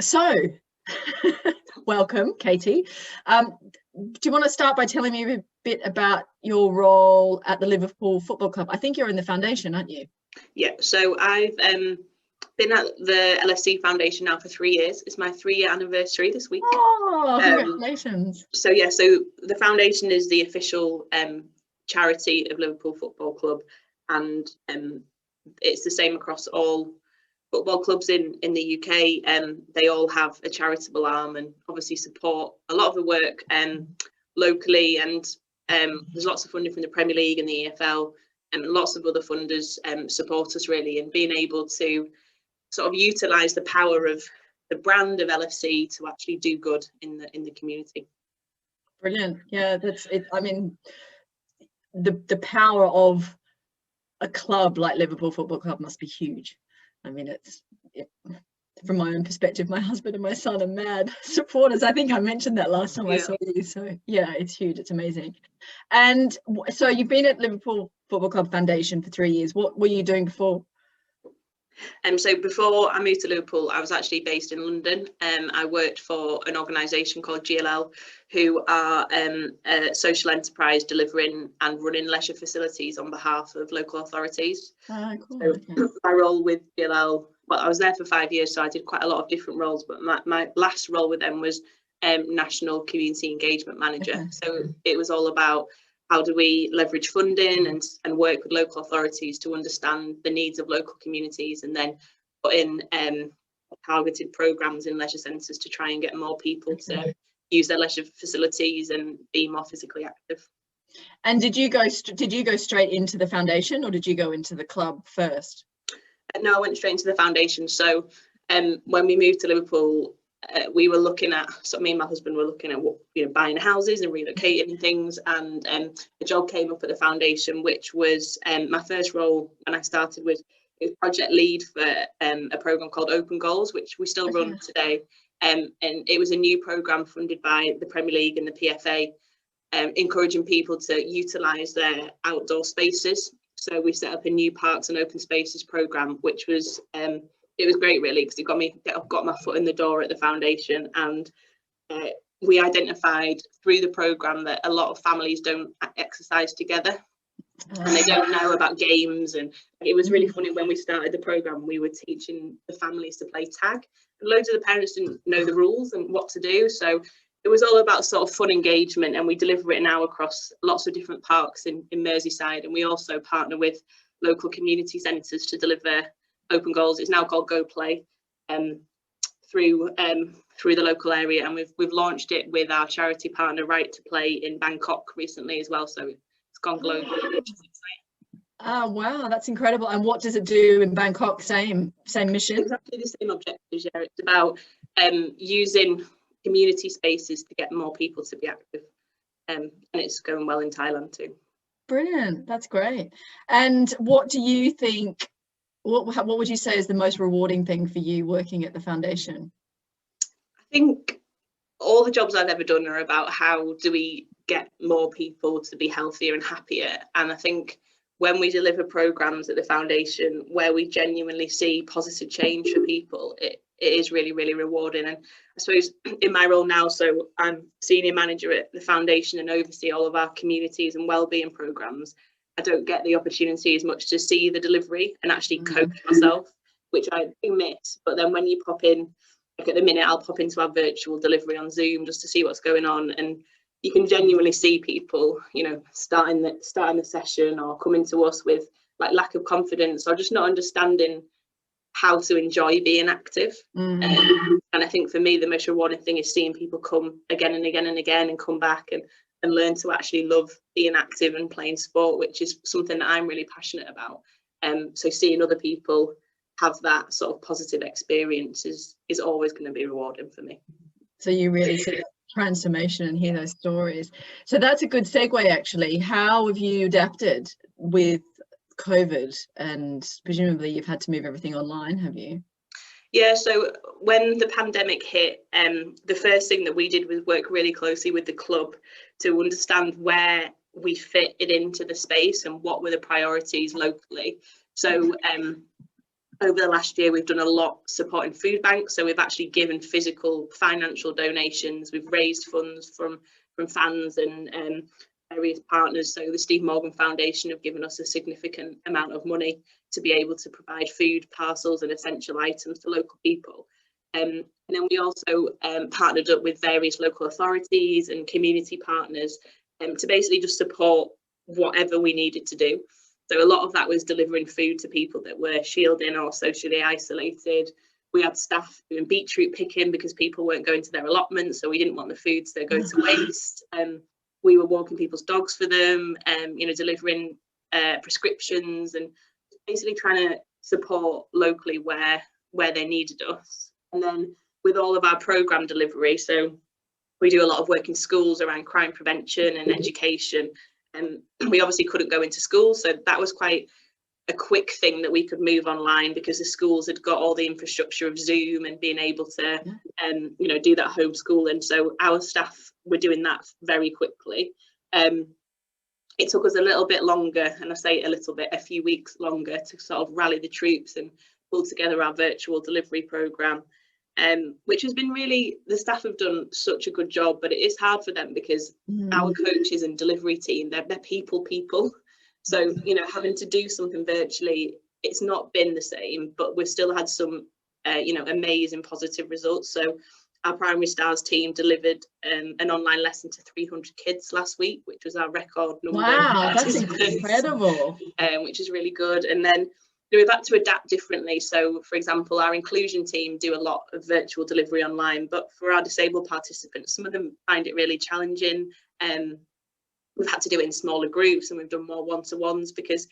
So, welcome, Katie. Do you want to start by telling me a bit about your role at the Liverpool Football Club? I think you're in the foundation, aren't you? Yeah, so I've been at the LSC Foundation now for 3 years. It's my 3-year anniversary this week. Oh, congratulations. So the foundation is the official charity of Liverpool Football Club, and it's the same across all football clubs in the UK. They all have a charitable arm and obviously support a lot of the work locally, and there's lots of funding from the Premier League and the EFL, and lots of other funders support us really in being able to sort of utilise the power of the brand of LFC to actually do good in the community. Brilliant. Yeah, that's it. I mean, the power of a club like Liverpool Football Club must be huge. I mean, from my own perspective, my husband and my son are mad supporters. I think I mentioned that last time I saw you. So yeah, it's huge. It's amazing. And so you've been at Liverpool Football Club Foundation for 3 years. What were you doing before? So before I moved to Liverpool, I was actually based in London. I worked for an organisation called GLL, who are a social enterprise delivering and running leisure facilities on behalf of local authorities. Cool. So my role with GLL, well, I was there for 5 years, so I did quite a lot of different roles, but my last role with them was National Community Engagement Manager. Okay. So it was all about how do we leverage funding and work with local authorities to understand the needs of local communities, and then put in targeted programmes in leisure centres to try and get more people to use their leisure facilities and be more physically active. And did you go straight into the foundation, or did you go into the club first? No, I went straight into the foundation. So when we moved to Liverpool, we were looking at, so me and my husband were looking at what, buying houses and relocating and things, and a job came up at the foundation, which was my first role when I started was project lead for a program called Open Goals, which we still run today, and it was a new program funded by the Premier League and the PFA, encouraging people to utilise their outdoor spaces. So we set up a new parks and open spaces program, which was it was great really, because it got my foot in the door at the foundation, and we identified through the program that a lot of families don't exercise together, and they don't know about games. And it was really funny, when we started the program, we were teaching the families to play tag, and loads of the parents didn't know the rules and what to do. So it was all about sort of fun engagement, and we deliver it now across lots of different parks in Merseyside, and we also partner with local community centres to deliver Open Goals. It's now called Go Play, through the local area, and we've launched it with our charity partner Right to Play in Bangkok recently as well, so it's gone global. Oh wow, that's incredible. And what does it do in Bangkok? Same mission? Exactly the same objectives. Yeah, it's about using community spaces to get more people to be active, and it's going well in Thailand too. Brilliant, that's great. And what do you think, what would you say is the most rewarding thing for you working at the foundation? I think all the jobs I've ever done are about how do we get more people to be healthier and happier, and I think when we deliver programs at the foundation where we genuinely see positive change for people, it is really, really rewarding. And I suppose in my role now, so I'm senior manager at the foundation and oversee all of our communities and wellbeing programs, I don't get the opportunity as much to see the delivery and actually coach myself, which I do miss. But then when you pop in, like at the minute, I'll pop into our virtual delivery on Zoom just to see what's going on, and you can genuinely see people, starting the session or coming to us with like lack of confidence or just not understanding how to enjoy being active. And I think for me, the most rewarding thing is seeing people come again and again and again and come back and learn to actually love being active and playing sport, which is something that I'm really passionate about. So seeing other people have that sort of positive experience is always going to be rewarding for me. So you really see that transformation and hear those stories. So that's a good segue actually. How have you adapted with COVID, and presumably you've had to move everything online, have you? Yeah, so when the pandemic hit, the first thing that we did was work really closely with the club to understand where we fit it into the space and what were the priorities locally. So over the last year, we've done a lot supporting food banks. So we've actually given physical financial donations. We've raised funds from fans and various partners. So the Steve Morgan Foundation have given us a significant amount of money to be able to provide food parcels and essential items to local people. And then we also partnered up with various local authorities and community partners to basically just support whatever we needed to do. So a lot of that was delivering food to people that were shielding or socially isolated. We had staff doing beetroot picking because people weren't going to their allotments, so we didn't want the food to go to waste. We were walking people's dogs for them, delivering prescriptions, and basically trying to support locally where they needed us. And then with all of our programme delivery, so we do a lot of work in schools around crime prevention and education. And we obviously couldn't go into schools, so that was quite a quick thing that we could move online because the schools had got all the infrastructure of Zoom and being able to do that homeschooling. So our staff were doing that very quickly. It took us a little bit longer, and I say a little bit, a few weeks longer, to sort of rally the troops and pull together our virtual delivery programme, which has been really, the staff have done such a good job, but it is hard for them because our coaches and delivery team, they're people. So, having to do something virtually, it's not been the same, but we've still had some, amazing positive results. So our primary stars team delivered an online lesson to 300 kids last week, which was our record number. Wow, that's incredible. Which is really good. And then we've had to adapt differently. So, for example, our inclusion team do a lot of virtual delivery online, but for our disabled participants, some of them find it really challenging. We've had to do it in smaller groups, and we've done more one-to-ones because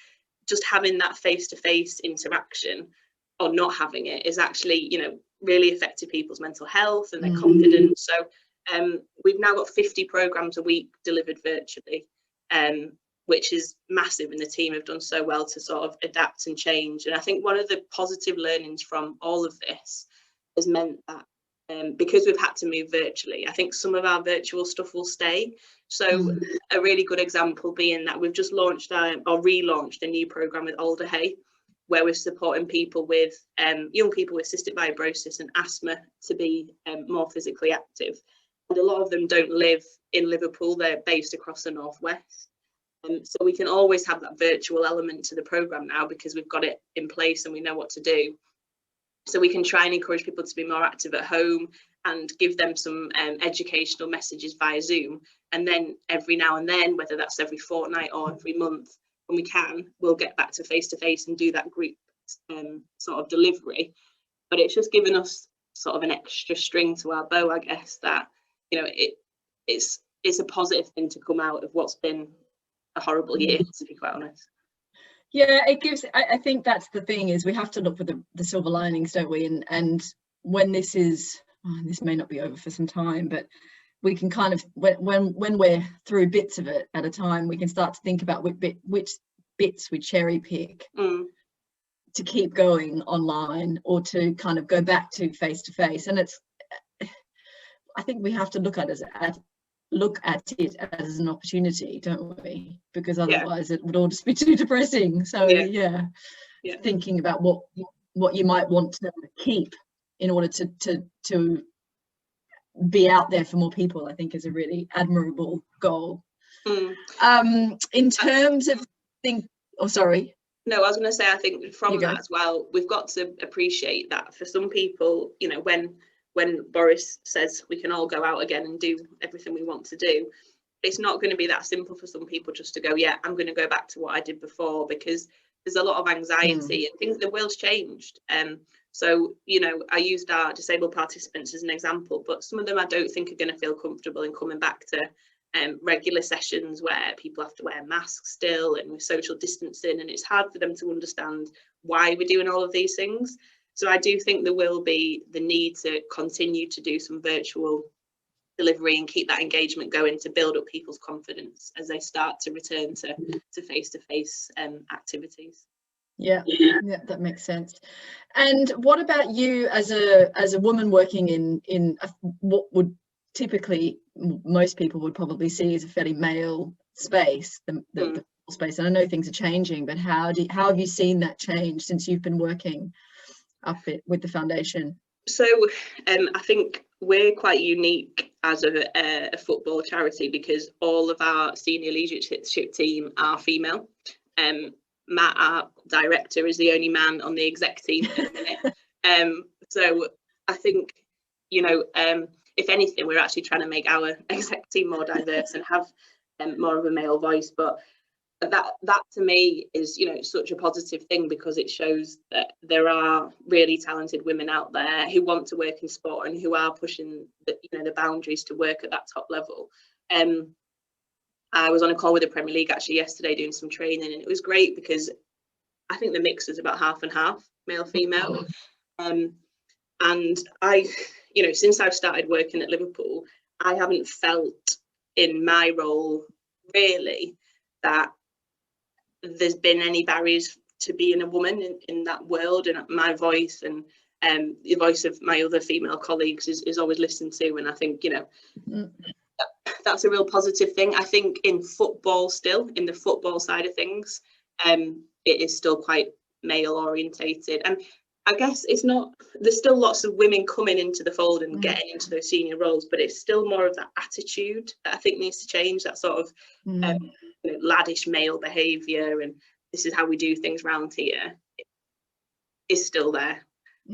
just having that face-to-face interaction or not having it is actually, really affected people's mental health and their confidence. So we've now got 50 programmes a week delivered virtually, which is massive, and the team have done so well to sort of adapt and change. And I think one of the positive learnings from all of this has meant that because we've had to move virtually, I think some of our virtual stuff will stay. So a really good example being that we've just launched or relaunched a new programme with Alder Hay, where we're supporting people with young people with cystic fibrosis and asthma to be more physically active. And a lot of them don't live in Liverpool, they're based across the northwest. So we can always have that virtual element to the programme now because we've got it in place and we know what to do. So we can try and encourage people to be more active at home and give them some educational messages via Zoom. And then every now and then, whether that's every fortnight or every month, when we can, we'll get back to face and do that group sort of delivery. But it's just given us sort of an extra string to our bow, I guess, that, it's a positive thing to come out of what's been a horrible year, to be quite honest. Yeah, it gives, I think that's the thing, is we have to look for the silver linings, don't we? And when this is, this may not be over for some time, but we can kind of, when we're through bits of it at a time, we can start to think about which bits we cherry pick to keep going online or to kind of go back to face. And it's, I think we have to look at it as an opportunity, don't we? Because otherwise it would all just be too depressing. So thinking about what you might want to keep in order to be out there for more people, I think is a really admirable goal. In terms of No, I was going to say, I think from that as well, we've got to appreciate that for some people, when Boris says we can all go out again and do everything we want to do, it's not going to be that simple for some people just to go, I'm going to go back to what I did before, because there's a lot of anxiety and things, the world's changed. So, I used our disabled participants as an example, but some of them I don't think are going to feel comfortable in coming back to regular sessions where people have to wear masks still and with social distancing, and it's hard for them to understand why we're doing all of these things. So I do think there will be the need to continue to do some virtual delivery and keep that engagement going to build up people's confidence as they start to return to face-to-face activities. Yeah, that makes sense. And what about you as a woman working in what would typically most people would probably see as a fairly male space, the space? And I know things are changing, but how have you seen that change since you've been working with the foundation? So I think we're quite unique as a football charity because all of our senior leadership team are female. Matt, our director, is the only man on the exec team at the minute. So I think, you know, if anything, we're actually trying to make our exec team more diverse and have more of a male voice. But that to me is, you know, such a positive thing because it shows that there are really talented women out there who want to work in sport and who are pushing the boundaries to work at that top level. I was on a call with the Premier League actually yesterday doing some training, and it was great because I think the mix is about half and half, male, female. And I, you know, since I've started working at Liverpool, I haven't felt in my role really that there's been any barriers to being a woman in that world, and my voice and the voice of my other female colleagues is always listened to. And I think, you know, that's a real positive thing. I think in football still, in the football side of things, it is still quite male orientated. And I guess it's not, there's still lots of women coming into the fold and getting into those senior roles, but it's still more of that attitude that I think needs to change, that sort of you know, laddish male behaviour and this is how we do things round here is still there.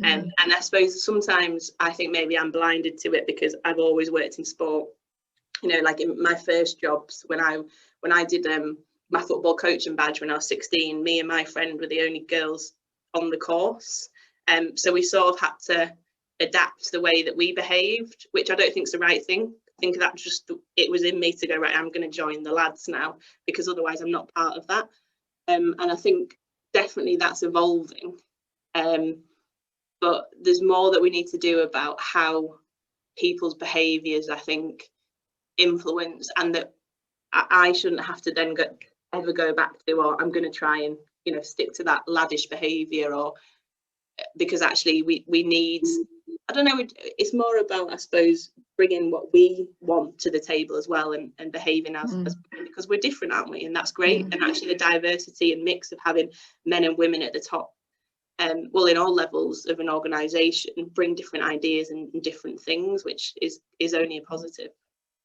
And I suppose sometimes I think maybe I'm blinded to it because I've always worked in sport. You know, like in my first jobs, when I did my football coaching badge when I was 16, me and my friend were the only girls on the course. So we sort of had to adapt the way that we behaved, which I don't think is the right thing. I think that just, it was in me to go, right, I'm going to join the lads now, because otherwise I'm not part of that. And I think definitely that's evolving. But there's more that we need to do about how people's behaviours, I think, influence, and that I shouldn't have to then ever go back to, or I'm going to try and, you know, stick to that laddish behaviour, or because actually we need, I don't know, it's more about, I suppose, bringing what we want to the table as well, and behaving as because we're different, aren't we? And that's great. And actually the diversity and mix of having men and women at the top, well, in all levels of an organisation, bring different ideas and different things, which is only a positive.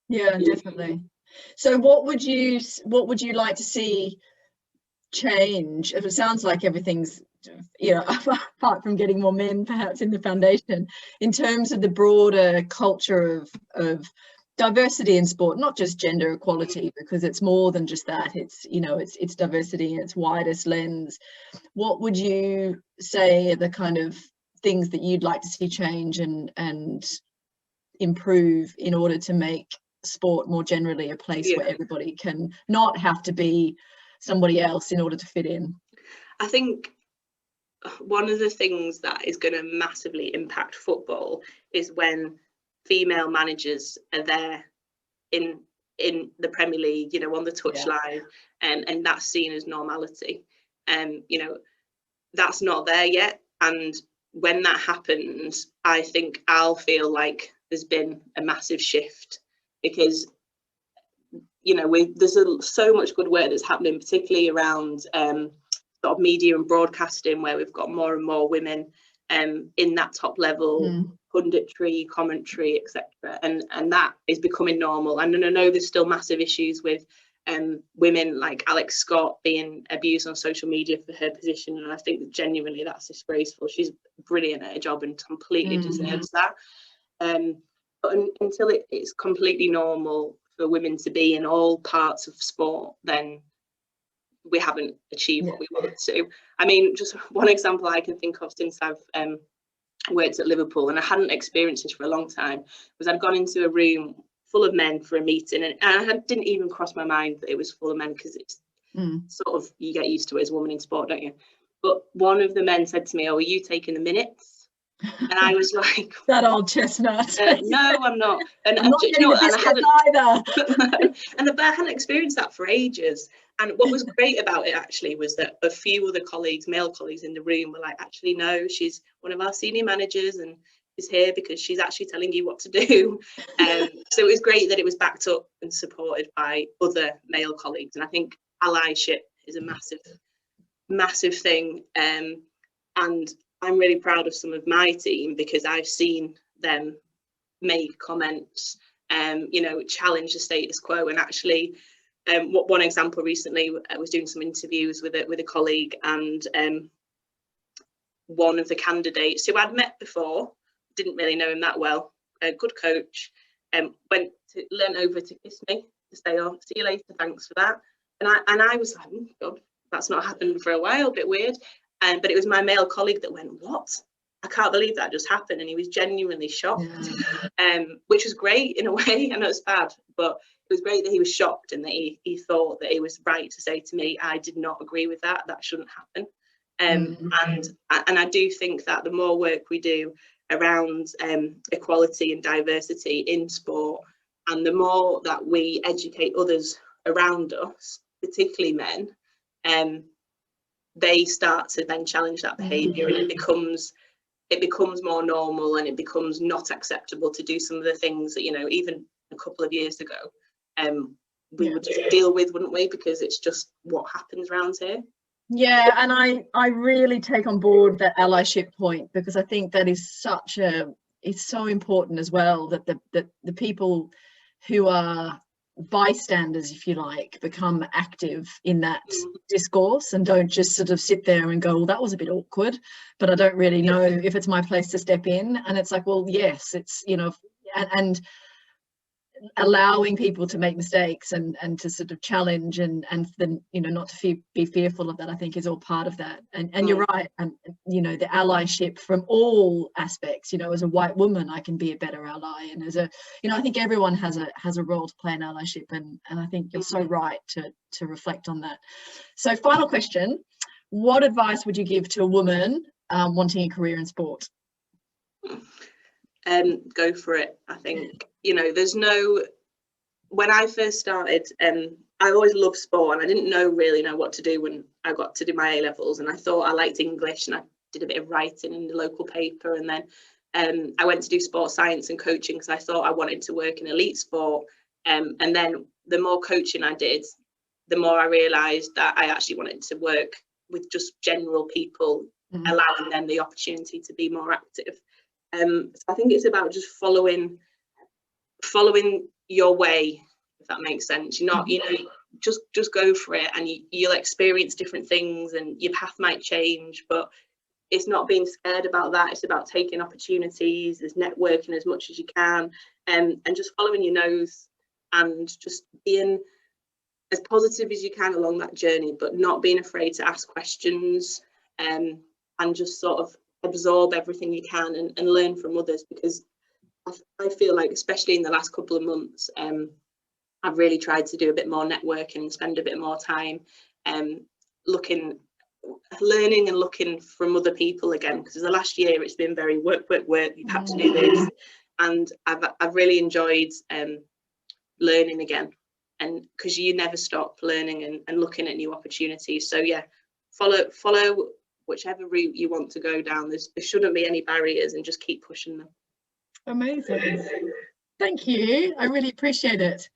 Yeah, definitely. So what would you like to see change? If it sounds like everything's, you know, apart from getting more men perhaps in the foundation, in terms of the broader culture of diversity in sport, not just gender equality, because it's more than just that. It's, you know, it's diversity in its widest lens. What would you say are the kind of things that you'd like to see change and improve in order to make sport more generally a place where everybody can not have to be somebody else in order to fit in? I think one of the things that is going to massively impact football is when female managers are there in the Premier League, you know, on the touchline, and that's seen as normality. You know, that's not there yet, and when that happens, I think I'll feel like there's been a massive shift, because, you know, there's so much good work that's happening, particularly around sort of media and broadcasting, where we've got more and more women in that top level, punditry, commentary, etc. And that is becoming normal. And I know there's still massive issues with women like Alex Scott being abused on social media for her position, and I think genuinely that's disgraceful. She's brilliant at her job and completely deserves that. But until it's completely normal for women to be in all parts of sport, then we haven't achieved what we want to. I mean, just one example I can think of since I've worked at Liverpool, and I hadn't experienced this for a long time, was I'd gone into a room full of men for a meeting, and I didn't even cross my mind that it was full of men, because it's sort of, you get used to it as a woman in sport, don't you? But one of the men said to me, "Oh, are you taking the minutes?" And I was like, that old chestnut. No, I'm not. And I'm not getting the biscuits either. And I hadn't experienced that for ages. And what was great about it actually was that a few other colleagues, male colleagues in the room, were like, actually, no, she's one of our senior managers and is here because she's actually telling you what to do. So it was great that it was backed up and supported by other male colleagues. And I think allyship is a massive thing. And I'm really proud of some of my team, because I've seen them make comments, you know, challenge the status quo. And actually, one example recently, I was doing some interviews with a colleague, and one of the candidates who I'd met before, didn't really know him that well, a good coach, leant over to kiss me to say, "Oh, see you later, thanks for that." And I was like, "Oh God, that's not happened for a while, a bit weird." But it was my male colleague that went, "What? I can't believe that just happened." And he was genuinely shocked, which was great in a way. I know it's bad, but it was great that he was shocked, and that he thought that it was right to say to me, "I did not agree with that. That shouldn't happen." And I do think that the more work we do around equality and diversity in sport, and the more that we educate others around us, particularly men, they start to then challenge that behaviour, and it becomes more normal, and it becomes not acceptable to do some of the things that, you know, even a couple of years ago we would just deal with, wouldn't we? Because it's just what happens around here. Yeah, and I really take on board that allyship point, because I think that is it's so important as well, that the people who are bystanders, if you like, become active in that discourse, and don't just sort of sit there and go, "Well, that was a bit awkward, but I don't really know if it's my place to step in." And it's like, well, yes, it's, you know, and allowing people to make mistakes and to sort of challenge and then, you know, not to be fearful of that, I think is all part of that. And you're right, and you know, the allyship from all aspects. You know, as a white woman, I can be a better ally, and as a, you know, I think everyone has a role to play in allyship, and I think you're so right to reflect on that. So final question, what advice would you give to a woman wanting a career in sport? Go for it. I think, you know, when I first started, I always loved sport, and I didn't really know what to do when I got to do my A-levels, and I thought I liked English, and I did a bit of writing in the local paper, and then I went to do sports science and coaching, because I thought I wanted to work in elite sport, and then the more coaching I did, the more I realised that I actually wanted to work with just general people, allowing them the opportunity to be more active. So I think it's about just following your way, if that makes sense. You're not, you know, just go for it, and you'll experience different things, and your path might change, but it's not being scared about that. It's about taking opportunities, there's networking as much as you can, and just following your nose, and just being as positive as you can along that journey, but not being afraid to ask questions, and just sort of absorb everything you can, and learn from others. Because I feel like, especially in the last couple of months, I've really tried to do a bit more networking and spend a bit more time learning and looking from other people again, because the last year it's been very work, you've had to do this, and I've really enjoyed learning again, and because you never stop learning and looking at new opportunities. So yeah, follow whichever route you want to go down. There shouldn't be any barriers, and just keep pushing them. Amazing. Thank you. I really appreciate it.